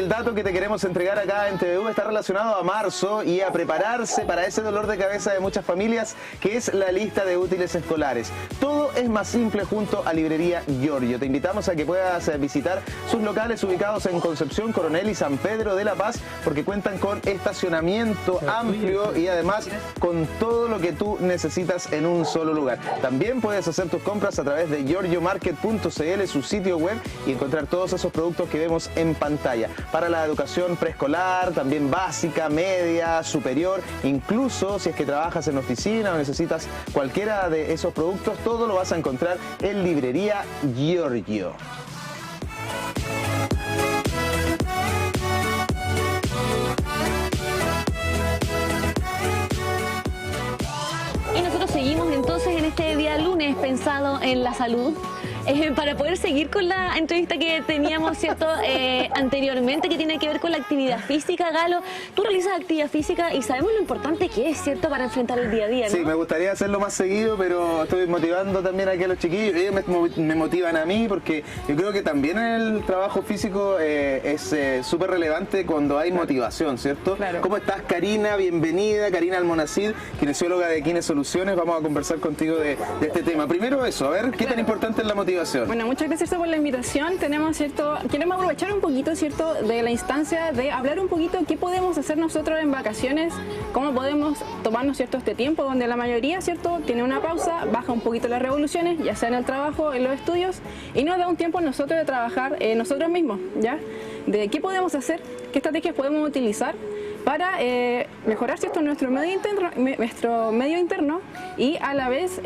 el dato que te queremos entregar acá en TVU está relacionado a marzo y a prepararse para ese dolor de cabeza de muchas familias, que es la lista de útiles escolares. Todo es más simple junto a Librería Giorgio. Te invitamos a que puedas visitar sus locales ubicados en Concepción, Coronel y San Pedro de la Paz, porque cuentan con estacionamiento amplio y además con todo lo que tú necesitas en un solo lugar. También puedes hacer tus compras a través de giorgiomarket.cl, su sitio web, y encontrar todos esos productos que vemos en pantalla. Para la educación preescolar, también básica, media, superior, incluso si es que trabajas en oficina o necesitas cualquiera de esos productos, todo lo vas a encontrar en Librería Giorgio. Y nosotros seguimos entonces en este día lunes pensado en la salud. Para poder seguir con la entrevista que teníamos, ¿cierto? Anteriormente, que tiene que ver con la actividad física. Galo, tú realizas actividad física y sabemos lo importante que es, ¿cierto?, para enfrentar el día a día, ¿no? Sí, me gustaría hacerlo más seguido, pero estoy motivando también aquí a los chiquillos. Ellos me motivan a mí, porque yo creo que también el trabajo físico es súper relevante cuando hay motivación, ¿cierto? Claro. ¿Cómo estás, Karina? Bienvenida, Karina Almonacid, kinesióloga de Kine Soluciones. Vamos a conversar contigo de este tema. Primero eso, a ver, ¿qué tan importante es la motivación? Bueno, muchas gracias por la invitación. Queremos aprovechar un poquito, ¿cierto?, de la instancia de hablar un poquito qué podemos hacer nosotros en vacaciones, cómo podemos tomarnos, ¿cierto?, este tiempo donde la mayoría, ¿cierto?, tiene una pausa, baja un poquito las revoluciones, ya sea en el trabajo, en los estudios, y nos da un tiempo a nosotros de trabajar nosotros mismos, ¿ya? De qué podemos hacer, qué estrategias podemos utilizar para mejorar, ¿cierto?, nuestro medio interno y a la vez,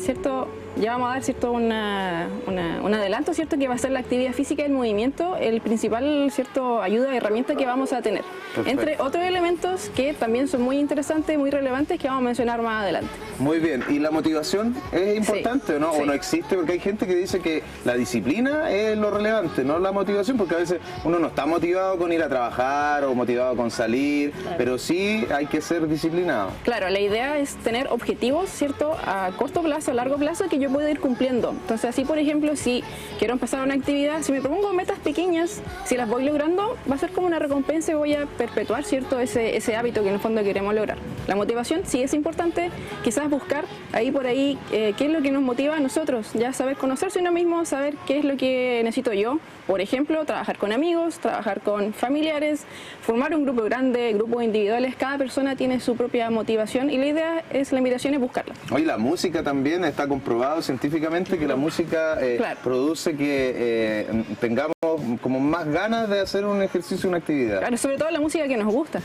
¿cierto?, ya vamos a dar, ¿cierto?, un adelanto, ¿cierto?, que va a ser la actividad física y el movimiento, el principal, ¿cierto?, ayuda y herramienta que vamos a tener. Perfecto. Entre otros elementos que también son muy interesantes, muy relevantes, que vamos a mencionar más adelante. Muy bien, ¿y la motivación es importante, no? Sí. ¿O no existe? Porque hay gente que dice que la disciplina es lo relevante, no la motivación, porque a veces uno no está motivado con ir a trabajar o motivado con salir, claro, pero sí hay que ser disciplinado. Claro, la idea es tener objetivos, ¿cierto?, a corto plazo, a largo plazo, que yo puedo ir cumpliendo. Entonces, así, por ejemplo, si quiero empezar una actividad, si me propongo metas pequeñas, si las voy logrando, va a ser como una recompensa y voy a perpetuar, ¿cierto?, ese hábito que en el fondo queremos lograr. La motivación sí es importante, quizás buscar ahí por ahí qué es lo que nos motiva a nosotros, ya saber conocerse uno mismo, saber qué es lo que necesito yo. Por ejemplo, trabajar con amigos, trabajar con familiares, formar un grupo grande, grupos individuales. Cada persona tiene su propia motivación y la invitación es buscarla. Hoy la música también está comprobado científicamente que la música claro, produce que tengamos como más ganas de hacer un ejercicio, una actividad. Claro, sobre todo la música que nos gusta.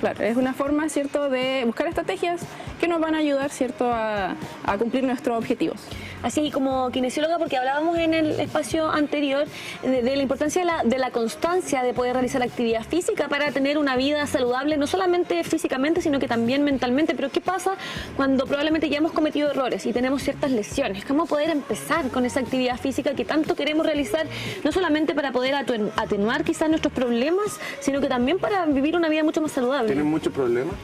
Claro, es una forma, ¿cierto?, de buscar estrategias que nos van a ayudar, ¿cierto?, a cumplir nuestros objetivos. Así como kinesióloga, porque hablábamos en el espacio anterior de la importancia de la constancia de poder realizar actividad física para tener una vida saludable, no solamente físicamente, sino que también mentalmente. Pero ¿qué pasa cuando probablemente ya hemos cometido errores y tenemos ciertas lesiones? ¿Cómo poder empezar con esa actividad física que tanto queremos realizar, no solamente para poder atenuar quizás nuestros problemas, sino que también para vivir una vida mucho más saludable? ¿Tienen muchos problemas?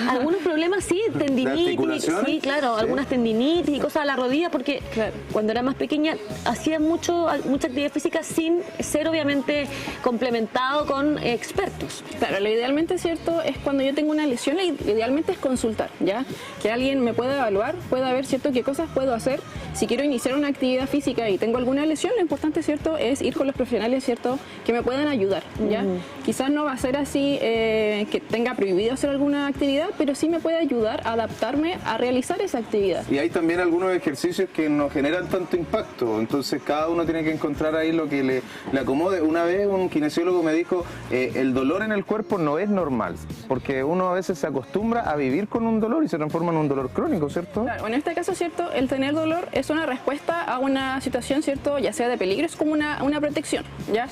Algunos problemas sí, tendinitis, sí, claro, ¿sí? Algunas tendinitis y cosas a la rodilla, porque claro, cuando era más pequeña hacía mucha actividad física sin ser obviamente complementado con expertos. Claro, lo idealmente, ¿cierto?, es cuando yo tengo una lesión, idealmente es consultar, ¿ya? Que alguien me pueda evaluar, pueda ver, ¿cierto?, qué cosas puedo hacer. Si quiero iniciar una actividad física y tengo alguna lesión, lo importante, ¿cierto?, es ir con los profesionales, ¿cierto?, que me puedan ayudar, ¿ya? Quizás no va a ser así que tenga prohibido hacer alguna actividad, pero sí me puede ayudar a adaptarme a realizar esa actividad. Y hay también algunos ejercicios que no generan tanto impacto, entonces cada uno tiene que encontrar ahí lo que le acomode. Una vez un kinesiólogo me dijo, el dolor en el cuerpo no es normal, porque uno a veces se acostumbra a vivir con un dolor y se transforma en un dolor crónico, ¿cierto? Claro, en este caso, ¿cierto?, el tener dolor es una respuesta a una situación, ¿cierto?, ya sea de peligro, es como una protección, ¿ya?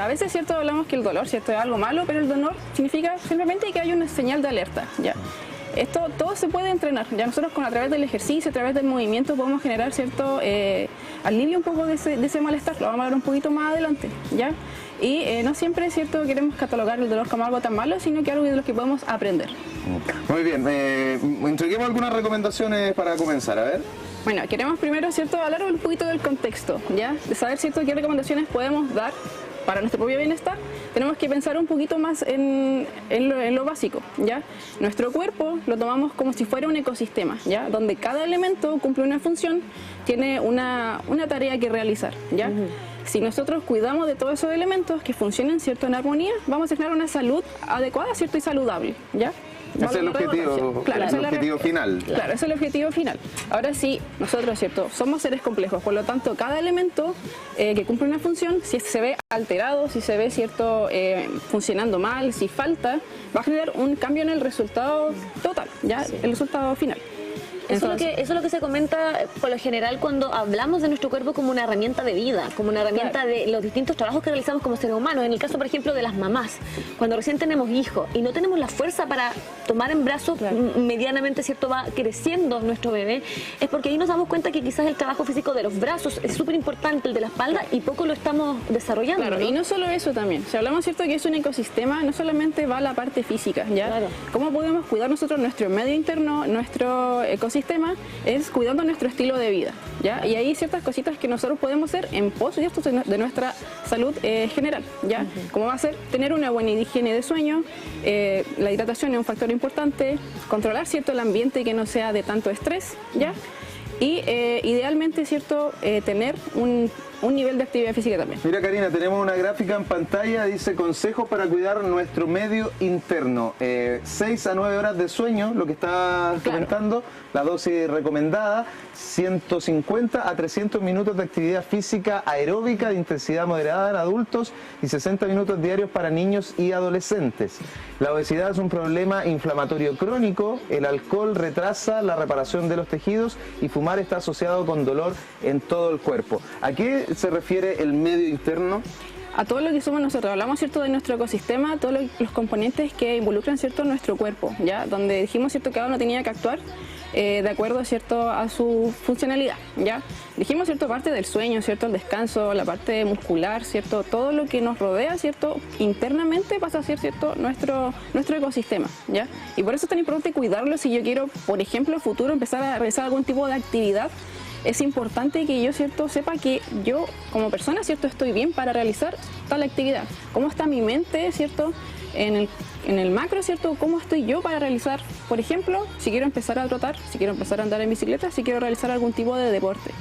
A veces, ¿cierto?, hablamos que el dolor, ¿cierto?, es algo malo, pero el dolor significa simplemente que hay una señal de alerta, ¿ya? Esto todo se puede entrenar, ya nosotros a través del ejercicio, a través del movimiento podemos generar, ¿cierto?, alivio un poco de ese malestar, lo vamos a ver un poquito más adelante, ¿ya? Y no siempre, ¿cierto?, queremos catalogar el dolor como algo tan malo, sino que algo de lo que podemos aprender. Muy bien, entreguemos algunas recomendaciones para comenzar, a ver. Bueno, queremos primero, ¿cierto?, hablar un poquito del contexto, ¿ya? De saber, ¿cierto?, qué recomendaciones podemos dar para nuestro propio bienestar, tenemos que pensar un poquito más en lo básico, ¿ya? Nuestro cuerpo lo tomamos como si fuera un ecosistema, ¿ya? Donde cada elemento cumple una función, tiene una tarea que realizar, ¿ya? Si nosotros cuidamos de todos esos elementos que funcionen, ¿cierto?, en armonía, vamos a tener una salud adecuada, ¿cierto?, y saludable, ¿ya? Ese es el objetivo, claro, el objetivo final. Claro, ese es el objetivo final. Ahora sí, nosotros, ¿cierto?, somos seres complejos, por lo tanto, cada elemento que cumple una función, si se ve alterado, si se ve, ¿cierto?, funcionando mal, si falta, va a generar un cambio en el resultado total, ¿ya? Sí. El resultado final. Eso es lo que se comenta por lo general cuando hablamos de nuestro cuerpo como una herramienta de vida, como una herramienta de los distintos trabajos que realizamos como seres humanos. En el caso, por ejemplo, de las mamás, cuando recién tenemos hijos y no tenemos la fuerza para tomar en brazos, medianamente, ¿cierto?, va creciendo nuestro bebé, es porque ahí nos damos cuenta que quizás el trabajo físico de los brazos es súper importante, el de la espalda, y poco lo estamos desarrollando. Claro, ¿no? Y no solo eso también. Si hablamos, ¿cierto?, que es un ecosistema, no solamente va la parte física, ¿ya? Claro. ¿Cómo podemos cuidar nosotros nuestro medio interno, nuestro ecosistema? Es cuidando nuestro estilo de vida, ¿ya? Y hay ciertas cositas que nosotros podemos hacer en pos, ¿cierto?, de nuestra salud general, ¿ya? Como va a ser tener una buena higiene de sueño, la hidratación es un factor importante, controlar, ¿cierto?, el ambiente que no sea de tanto estrés, ¿ya? Y idealmente, ¿cierto?, tener un nivel de actividad física también. Mira, Karina, tenemos una gráfica en pantalla, dice consejos para cuidar nuestro medio interno. 6 a 9 horas de sueño, lo que está comentando, la dosis recomendada, 150 a 300 minutos de actividad física aeróbica de intensidad moderada en adultos y 60 minutos diarios para niños y adolescentes. La obesidad es un problema inflamatorio crónico, el alcohol retrasa la reparación de los tejidos y fumar está asociado con dolor en todo el cuerpo. ¿A qué se refiere el medio interno? A todo lo que somos nosotros. Hablamos, ¿cierto?, de nuestro ecosistema, todos los componentes que involucran, ¿cierto?, nuestro cuerpo, ¿ya? Donde dijimos, ¿cierto?, que cada uno tenía que actuar de acuerdo, ¿cierto?, a su funcionalidad, ¿ya? Dijimos, ¿cierto?, parte del sueño, ¿cierto?, el descanso, la parte muscular, ¿cierto?, todo lo que nos rodea, ¿cierto?, internamente pasa a ser, ¿cierto?, nuestro ecosistema, ¿ya? Y por eso es tan importante cuidarlo. Si yo quiero, por ejemplo, en futuro empezar a realizar algún tipo de actividad, es importante que yo, ¿cierto?, sepa que yo como persona, ¿cierto?, estoy bien para realizar tal actividad. ¿Cómo está mi mente, ¿cierto?, en el macro, ¿cierto? ¿Cómo estoy yo para realizar, por ejemplo, si quiero empezar a trotar, si quiero empezar a andar en bicicleta, si quiero realizar algún tipo de deporte?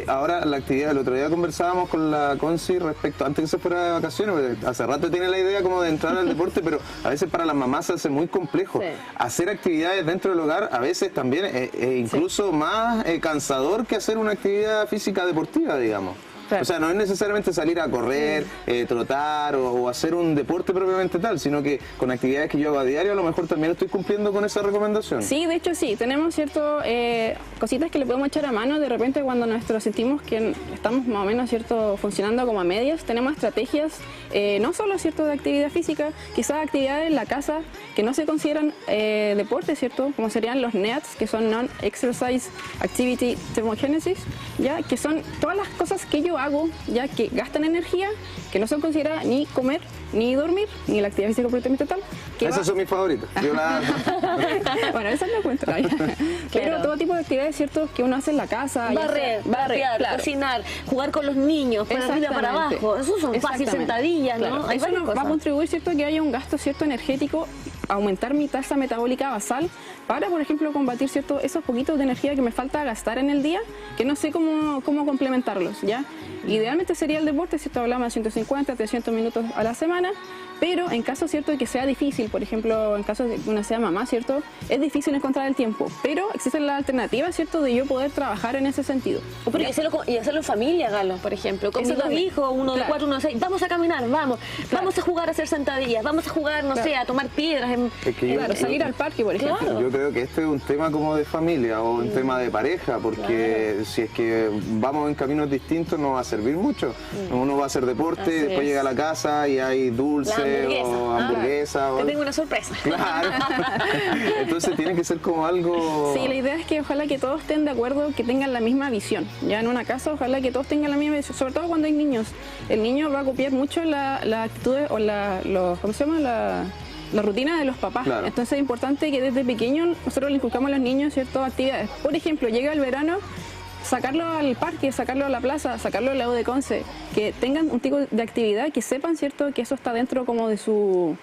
Ahora la actividad, el otro día conversábamos con la Conci respecto, antes que se fuera de vacaciones, porque hace rato tiene la idea como de entrar al deporte, pero a veces para las mamás se hace muy complejo. Sí. Hacer actividades dentro del hogar a veces también es incluso más cansador que hacer una actividad física deportiva, digamos. Claro. O sea, no es necesariamente salir a correr, trotar o hacer un deporte propiamente tal, sino que con actividades que yo hago a diario a lo mejor también estoy cumpliendo con esa recomendación. Sí, de hecho sí, tenemos cierto cositas que le podemos echar a mano de repente cuando nosotros sentimos que estamos más o menos, ¿cierto?, funcionando como a medias. Tenemos estrategias, no solo, ¿cierto?, de actividad física, quizás actividades en la casa que no se consideran deportes, ¿cierto?, como serían los NEATs, que son Non-Exercise Activity Thermogenesis, ¿ya?, que son todas las cosas que yo hago, ya que gastan energía, que no son consideradas ni comer, ni dormir, ni la actividad física completamente tal. Esas son mis favoritas. Bueno, esas no cuento. Pero todo tipo de actividades, ¿cierto?, que uno hace en la casa. Barrer, claro, cocinar, jugar con los niños, para arriba, para abajo. Eso son fáciles sentadillas, ¿no? Claro. Eso va a contribuir, ¿cierto?, que haya un gasto, ¿cierto?, energético, aumentar mi tasa metabólica basal para, por ejemplo, combatir, ¿cierto?, esos poquitos de energía que me falta gastar en el día, que no sé cómo complementarlos, ¿ya? Idealmente sería el deporte, ¿cierto?, hablamos de 150 a 300 minutos a la semana, pero en caso, ¿cierto?, de que sea difícil, por ejemplo, en caso de que una sea mamá, ¿cierto?, es difícil encontrar el tiempo, pero existe la alternativa, ¿cierto?, de yo poder trabajar en ese sentido. Y hacerlo en familia, Galo, por ejemplo, con mis dos hijos, uno de 4, uno de 6, vamos a caminar, vamos a jugar a hacer sentadillas, vamos a jugar, no sé, a tomar piedras, salir al parque, por ejemplo. Claro. Yo creo que este es un tema como de familia o un tema de pareja, porque si es que vamos en caminos distintos no va a servir mucho. Uno va a hacer deporte, después llega a la casa y hay dulce o hamburguesa. Te tengo una sorpresa. Claro. Entonces tiene que ser como algo... Sí, la idea es que ojalá que todos estén de acuerdo, que tengan la misma visión. Ya en una casa ojalá que todos tengan la misma visión, sobre todo cuando hay niños. El niño va a copiar mucho la actitud o ¿cómo se llama? La rutina de los papás. Claro. Entonces es importante que desde pequeño nosotros le inculcamos a los niños ciertas actividades. Por ejemplo, llega el verano, sacarlo al parque, sacarlo a la plaza, sacarlo al lado de Conce, que tengan un tipo de actividad, que sepan, ¿cierto?, que eso está dentro como de sus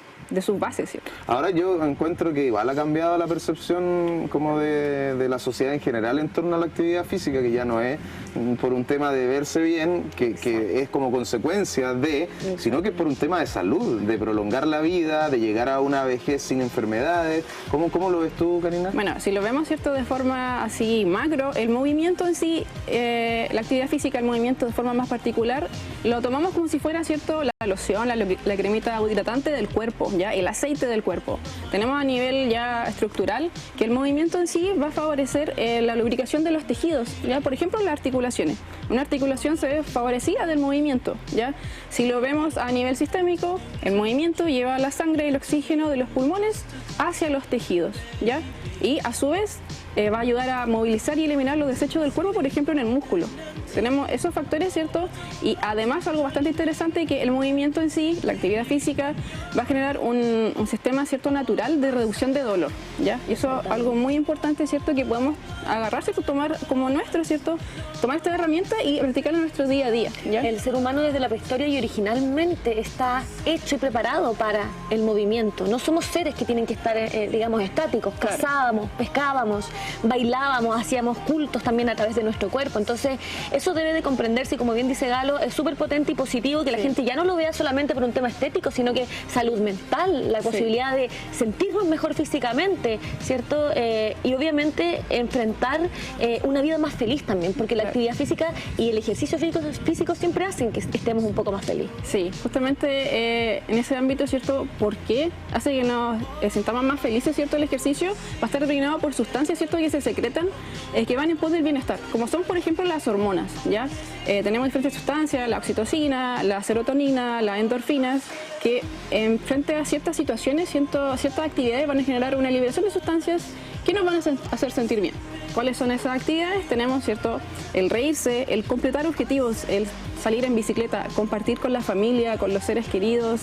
bases, ¿cierto? Ahora yo encuentro que igual ha cambiado la percepción como de la sociedad en general en torno a la actividad física, que ya no es por un tema de verse bien, que es como consecuencia de, sino que es por un tema de salud, de prolongar la vida, de llegar a una vejez sin enfermedades. ¿Cómo lo ves tú, Karina? Bueno, si lo vemos, ¿cierto?, de forma así macro, el movimiento en sí, la actividad física, el movimiento de forma más particular, lo tomamos como si fuera, ¿cierto?, la loción, la cremita hidratante del cuerpo, ¿ya? El aceite del cuerpo. Tenemos a nivel ya estructural que el movimiento en sí va a favorecer la lubricación de los tejidos, ¿ya? Por ejemplo, las articulaciones. Una articulación se ve favorecida del movimiento, ¿ya? Si lo vemos a nivel sistémico, el movimiento lleva la sangre y el oxígeno de los pulmones hacia los tejidos, ¿ya? Y a su vez va a ayudar a movilizar y eliminar los desechos del cuerpo, por ejemplo, en el músculo. Tenemos esos factores, ¿cierto? Y además algo bastante interesante, que el movimiento en sí, la actividad física, va a generar un sistema, ¿cierto?, natural de reducción de dolor, ¿ya? Y eso es algo muy importante, ¿cierto?, que podemos agarrar, ¿cierto?, tomar como nuestro, ¿cierto?, tomar esta herramienta y practicarla en nuestro día a día, ¿ya? El ser humano desde la prehistoria y originalmente está hecho y preparado para el movimiento. No somos seres que tienen que estar, digamos, estáticos. Claro. Cazábamos, pescábamos, bailábamos, hacíamos cultos también a través de nuestro cuerpo. Entonces, eso debe de comprenderse, y como bien dice Galo, es súper potente y positivo que la gente ya no lo vea solamente por un tema estético, sino que salud mental, la posibilidad de sentirnos mejor físicamente, ¿cierto? Y obviamente enfrentar una vida más feliz también, porque la actividad física y el ejercicio físico siempre hacen que estemos un poco más felices. Sí, justamente en ese ámbito, ¿cierto? ¿Por qué hace que nos sintamos más felices, ¿cierto? El ejercicio va a estar determinado por sustancias, ¿cierto?, que se secretan, que van en pos del bienestar, como son, por ejemplo, las hormonas, ¿ya? Tenemos diferentes sustancias, la oxitocina, la serotonina, las endorfinas, que frente a ciertas situaciones, ciertas actividades van a generar una liberación de sustancias que nos van a hacer sentir bien. ¿Cuáles son esas actividades? Tenemos, ¿cierto?, el reírse, el completar objetivos, el salir en bicicleta, compartir con la familia, con los seres queridos,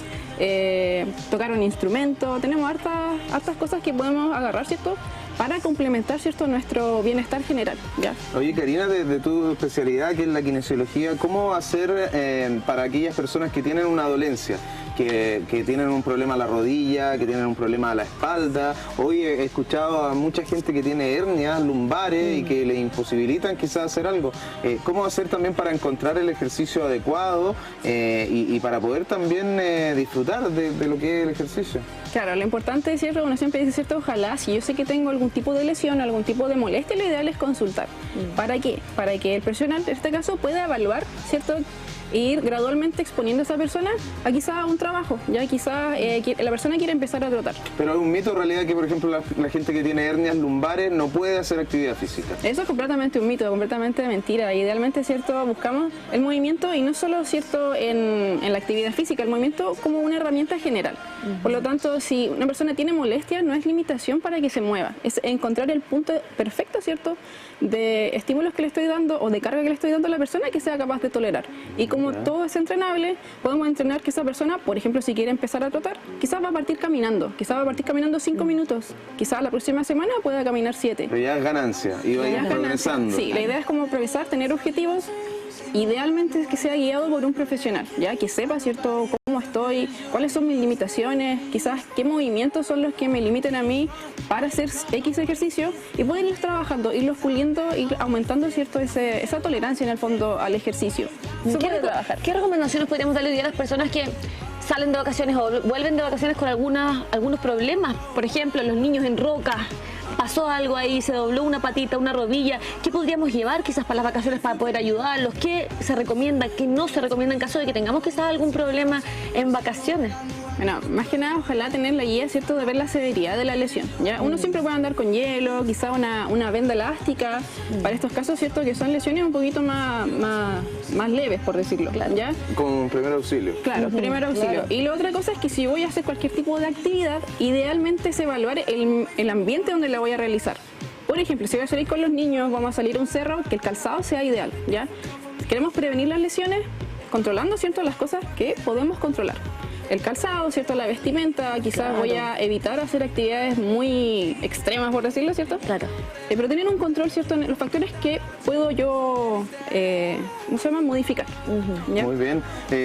tocar un instrumento. Tenemos hartas cosas que podemos agarrar, ¿cierto?, para complementar, ¿cierto?, nuestro bienestar general, ¿ya? Oye, Karina, de tu especialidad, que es la kinesiología, ¿cómo hacer para aquellas personas que tienen una dolencia, que tienen un problema a la rodilla, que tienen un problema a la espalda? Hoy he escuchado a mucha gente que tiene hernias lumbares y que le imposibilitan quizás hacer algo. ¿Cómo hacer también para encontrar el ejercicio adecuado y para poder también disfrutar de lo que es el ejercicio? Claro, lo importante es, ¿cierto?, uno siempre dice, ¿cierto?, ojalá, si yo sé que tengo algún tipo de lesión, algún tipo de molestia, lo ideal es consultar. ¿Para qué? Para que el profesional, en este caso, pueda evaluar, ¿cierto?, e ir gradualmente exponiendo a esa persona a quizá un trabajo, ya quizá la persona quiere empezar a trotar. Pero hay un mito en realidad que, por ejemplo, la gente que tiene hernias lumbares no puede hacer actividad física. Eso es completamente un mito, completamente mentira. Idealmente, ¿cierto?, buscamos el movimiento, y no solo, ¿cierto?, en la actividad física, el movimiento como una herramienta general. Por lo tanto, si una persona tiene molestia, no es limitación para que se mueva, es encontrar el punto perfecto, ¿cierto?, de estímulos que le estoy dando o de carga que le estoy dando a la persona que sea capaz de tolerar. Y como todo es entrenable, podemos entrenar que esa persona, por ejemplo, si quiere empezar a trotar, quizás va a partir caminando, 5 minutos, quizás la próxima semana pueda caminar 7. Pero ya es ganancia y va a ir progresando. Sí, la idea es como progresar, tener objetivos. Idealmente es que sea guiado por un profesional, ya que sepa, ¿cierto?, cómo estoy, cuáles son mis limitaciones, quizás qué movimientos son los que me limiten a mí para hacer X ejercicio, y poder ir trabajando, irlos puliendo, ir aumentando, ¿cierto?, esa tolerancia en el fondo al ejercicio. ¿Qué recomendaciones podríamos darle hoy día a las personas que salen de vacaciones o vuelven de vacaciones con algunos problemas? Por ejemplo, los niños en roca, pasó algo ahí, se dobló una patita, una rodilla. ¿Qué podríamos llevar quizás para las vacaciones para poder ayudarlos? ¿Qué se recomienda, qué no se recomienda en caso de que tengamos quizás algún problema en vacaciones? Bueno, más que nada, ojalá tener la guía, ¿cierto?, de ver la severidad de la lesión, ¿ya? Uno siempre puede andar con hielo, quizá una venda elástica, para estos casos, ¿cierto?, que son lesiones un poquito más leves, por decirlo, ¿ya? Con primer auxilio. Claro, primer auxilio. Claro. Y la otra cosa es que si voy a hacer cualquier tipo de actividad, idealmente es evaluar el ambiente donde la voy a realizar. Por ejemplo, si voy a salir con los niños, vamos a salir a un cerro, que el calzado sea ideal, ¿ya? Queremos prevenir las lesiones controlando, ¿cierto?, las cosas que podemos controlar. el calzado, ¿cierto? La vestimenta, quizás voy a evitar hacer actividades muy extremas, por decirlo, ¿cierto? Claro. Pero tener un control, ¿cierto? En los factores que puedo yo, ¿cómo se llama? Modificar. ¿Ya? Muy bien.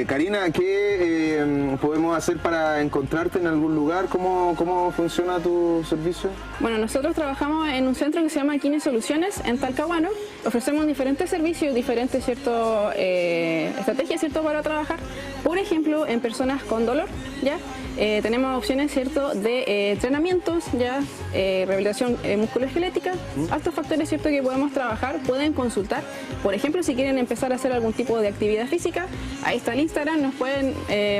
Karina, ¿qué podemos hacer para encontrarte en algún lugar? ¿Cómo funciona tu servicio? Bueno, nosotros trabajamos en un centro que se llama Kine Soluciones en Talcahuano. Ofrecemos diferentes servicios, diferentes ¿cierto? Estrategias, ¿cierto? Para trabajar. Por ejemplo, en personas con dolor, ¿ya? Tenemos opciones, ¿cierto? De entrenamientos, ¿ya? Rehabilitación musculoesquelética, altos factores, ¿cierto? Que podemos trabajar, pueden consultar. Por ejemplo, si quieren empezar a hacer algún tipo de actividad física, ahí está el Instagram, nos pueden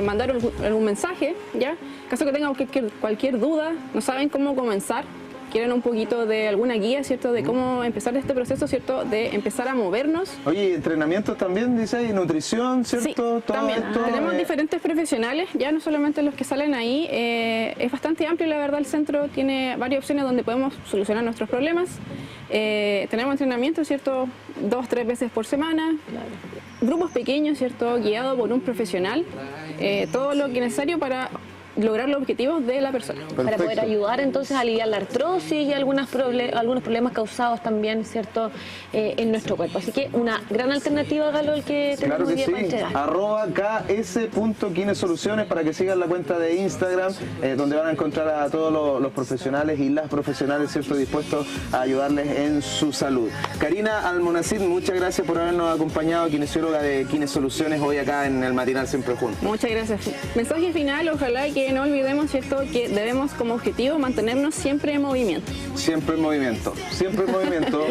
mandar algún mensaje, ¿ya? En caso que tengan cualquier duda, no saben cómo comenzar, quieren un poquito de alguna guía, ¿cierto? De cómo empezar este proceso, ¿cierto? De empezar a movernos. Oye, entrenamientos también, dice, y nutrición, ¿cierto? Sí, Todo también. esto, Tenemos diferentes profesionales, ya no solamente los que salen ahí. Es bastante amplio, la verdad, el centro tiene varias opciones donde podemos solucionar nuestros problemas. Tenemos entrenamiento, ¿cierto? 2-3 veces por semana. Grupos pequeños, ¿cierto? Guiado por un profesional. Todo lo que es necesario para lograr los objetivos de la persona. Para poder ayudar entonces a aliviar la artrosis y algunos problemas causados también, ¿cierto? En nuestro cuerpo. Así que una gran alternativa, Galo, el que Claro tenemos que hoy día sí, para entregar. @ks.kinesoluciones para que sigan la cuenta de Instagram, donde van a encontrar a todos los profesionales y las profesionales, ¿cierto? Dispuestos a ayudarles en su salud. Karina Almonacid, muchas gracias por habernos acompañado, kinesióloga de Kine Soluciones, hoy acá en el Matinal Siempre Juntos. Muchas gracias. Mensaje final, ojalá que no olvidemos, ¿cierto? Que debemos como objetivo mantenernos siempre en movimiento. Siempre en movimiento, siempre en movimiento.